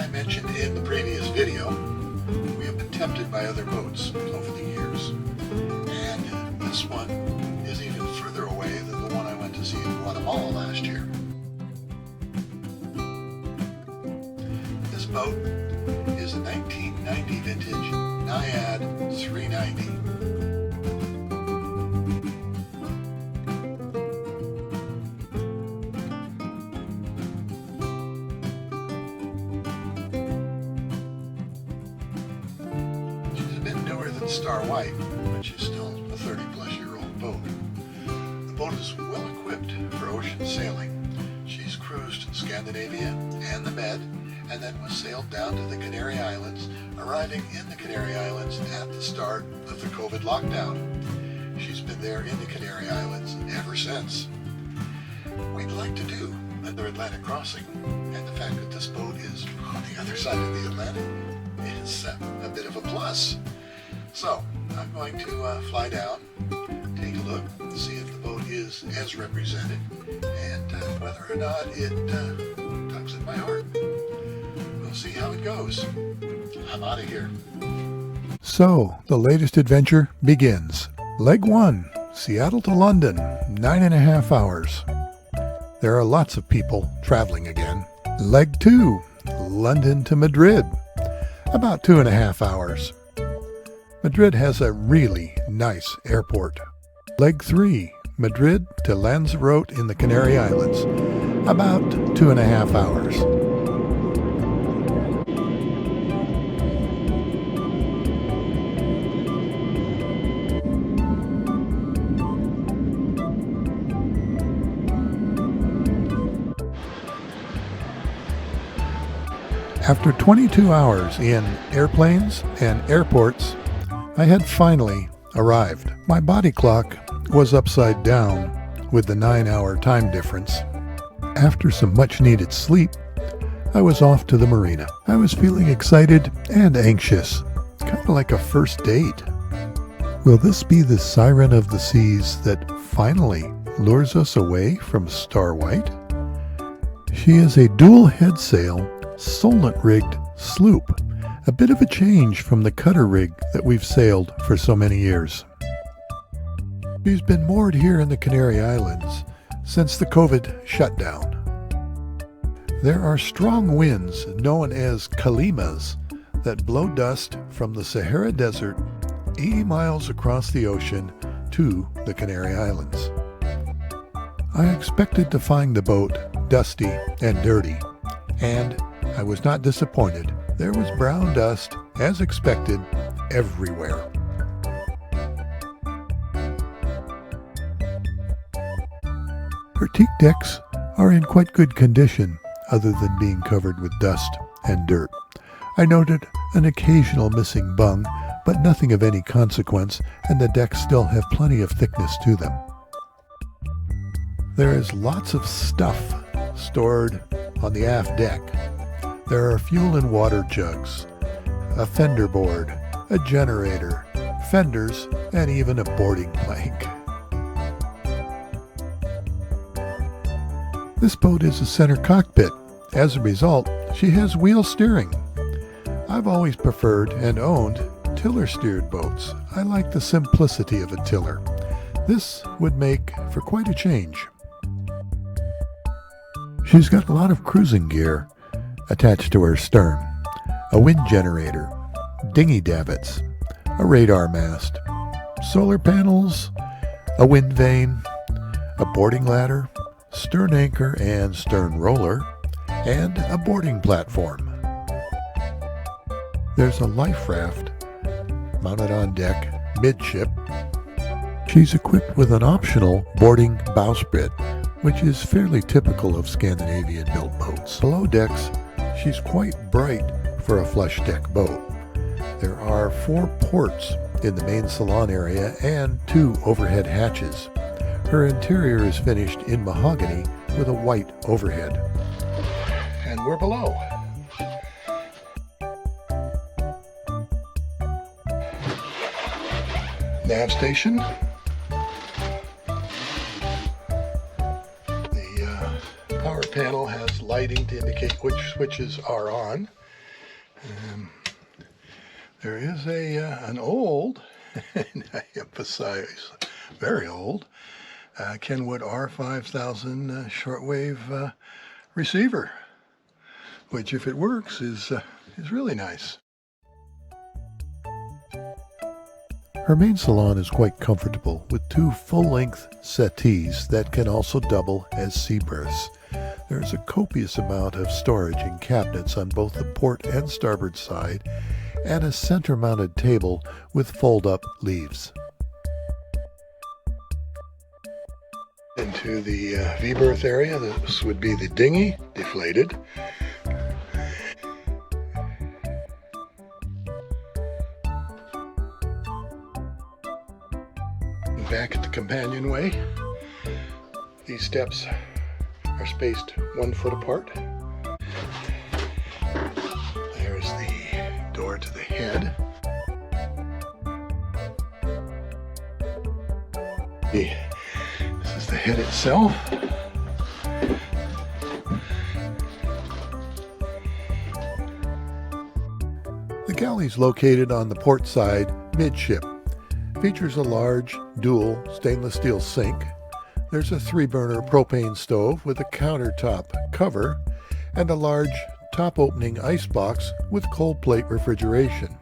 I mentioned in the previous video, we have been tempted by other boats over the years. And this one is even further away than the one I went to see in Guatemala last year. This boat is a 1990 vintage Najad 390. Star White, which is still a 30-plus-year-old boat. The boat is well equipped for ocean sailing. She's cruised Scandinavia and the Med, and then was sailed down to the Canary Islands, arriving in the Canary Islands at the start of the COVID lockdown. She's been there in the Canary Islands ever since. We'd like to do another Atlantic crossing, and the fact that this boat is on the other side of the Atlantic is a bit of a plus. So, I'm going to fly down, take a look, see if the boat is as represented, and whether or not it tugs at my heart. We'll see how it goes. I'm out of here. So, the latest adventure begins. Leg 1, Seattle to London, 9.5 hours. There are lots of people traveling again. Leg 2, London to Madrid, about 2.5 hours. Madrid has a really nice airport. Leg 3, Madrid to Lanzarote in the Canary Islands, about 2.5 hours. After 22 hours in airplanes and airports, I had finally arrived. My body clock was upside down with the 9-hour time difference. After some much-needed sleep, I was off to the marina. I was feeling excited and anxious, kind of like a first date. Will this be the siren of the seas that finally lures us away from Star White? She is a dual headsail, Solent-rigged sloop. A bit of a change from the cutter rig that we've sailed for so many years. She's been moored here in the Canary Islands since the COVID shutdown. There are strong winds known as kalimas that blow dust from the Sahara Desert 80 miles across the ocean to the Canary Islands. I expected to find the boat dusty and dirty, and I was not disappointed. There was brown dust, as expected, everywhere. Her teak decks are in quite good condition, other than being covered with dust and dirt. I noted an occasional missing bung, but nothing of any consequence, and the decks still have plenty of thickness to them. There is lots of stuff stored on the aft deck. There are fuel and water jugs, a fender board, a generator, fenders, and even a boarding plank. This boat is a center cockpit. As a result, she has wheel steering. I've always preferred and owned tiller-steered boats. I like the simplicity of a tiller. This would make for quite a change. She's got a lot of cruising gear attached to her stern, a wind generator, dinghy davits, a radar mast, solar panels, a wind vane, a boarding ladder, stern anchor and stern roller, and a boarding platform. There's a life raft mounted on deck midship. She's equipped with an optional boarding bowsprit, which is fairly typical of Scandinavian-built boats. Below decks, she's quite bright for a flush deck boat. There are 4 ports in the main salon area and 2 overhead hatches. Her interior is finished in mahogany with a white overhead. And we're below. Nav station. The power panel has lighting to indicate which switches are on. There is an old, and I emphasize very old, Kenwood R5000 shortwave receiver, which, if it works, is really nice. Her main salon is quite comfortable, with 2 full-length settees that can also double as sea berths. There is a copious amount of storage in cabinets on both the port and starboard side, and a center-mounted table with fold-up leaves. Into the V-berth area. This would be the dinghy, deflated. Back at the companionway. These steps are spaced 1 foot apart. There's the door to the head. This is the head itself. The galley's located on the port side midship. Features a large dual stainless steel sink. There's a 3-burner propane stove with a countertop cover and a large top-opening icebox with cold plate refrigeration.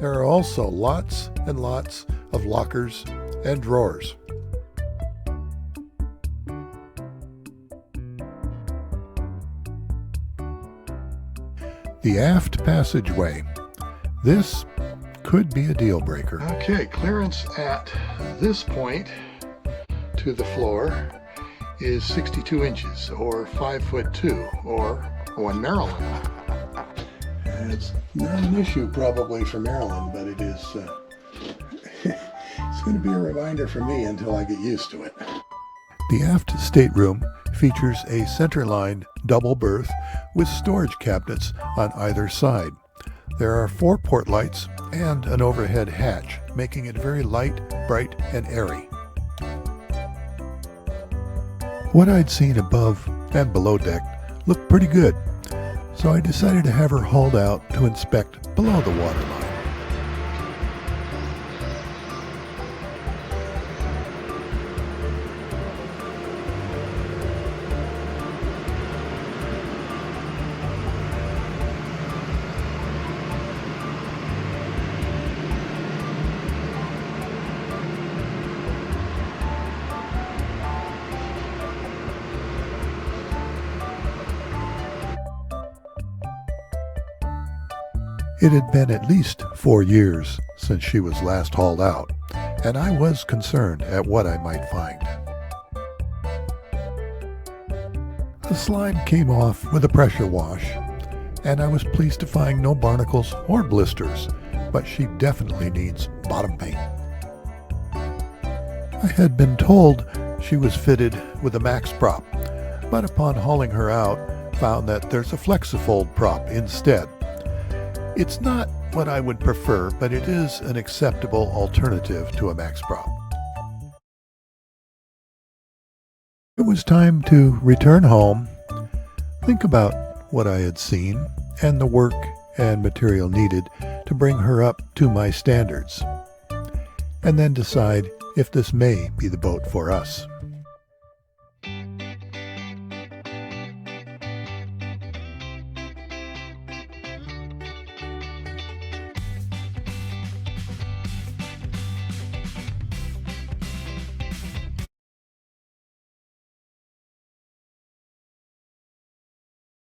There are also lots and lots of lockers and drawers. The aft passageway. This could be a deal breaker. Okay, clearance at this point to the floor is 62 inches, or 5'2", or 1 Maryland. And it's not an issue probably for Maryland, but it is. It's going to be a reminder for me until I get used to it. The aft stateroom features a center-line double berth with storage cabinets on either side. There are 4 port lights and an overhead hatch, making it very light, bright, and airy. What I'd seen above and below deck looked pretty good, so I decided to have her hauled out to inspect below the waterline. It had been at least 4 years since she was last hauled out, and I was concerned at what I might find. The slime came off with a pressure wash, and I was pleased to find no barnacles or blisters, but she definitely needs bottom paint. I had been told she was fitted with a max prop, but upon hauling her out, found that there's a Flexifold prop instead. It's not what I would prefer, but it is an acceptable alternative to a max prop. It was time to return home, think about what I had seen, and the work and material needed to bring her up to my standards, and then decide if this may be the boat for us.